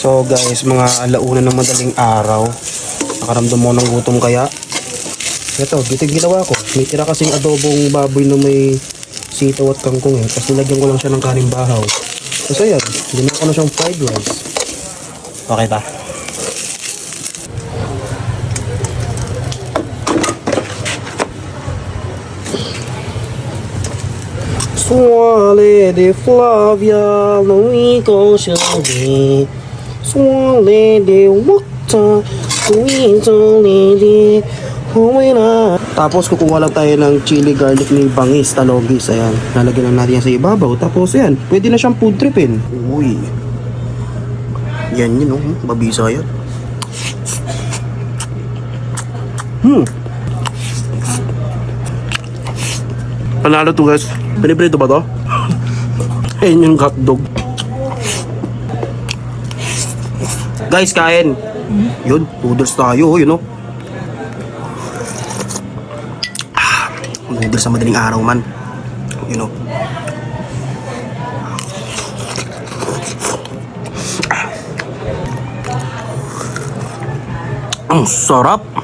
So guys, mga alauna ng madaling araw. Nakaramdam mo ng gutom kaya? Ito, dito ginawa ko. May tira kasing adobong baboy na may sitaw at kangkong eh. Tapos nilagyan ko lang siya ng kaning bahaw. Tapos ayan, ginawa ko na siyang fried rice. Okay ba? Suale de Flavia, no iko shadi. Suale de wakta, kuito lady. Humina. Tapos kukuha lang tayo ng chili garlic ni bangis, talogis. Ayan, lalagyan lang natin yan sa ibabaw. Tapos ayan, pwede na siyang food tripin. Uy. Yan yun, oh. Babisa yan. Panalo to guys. Piniprito ba to? Ayun yung hotdog. Guys, kain. Yun, noodles tayo, yun o. Noodles sa madaling araw man. Yun o. Ang sarap.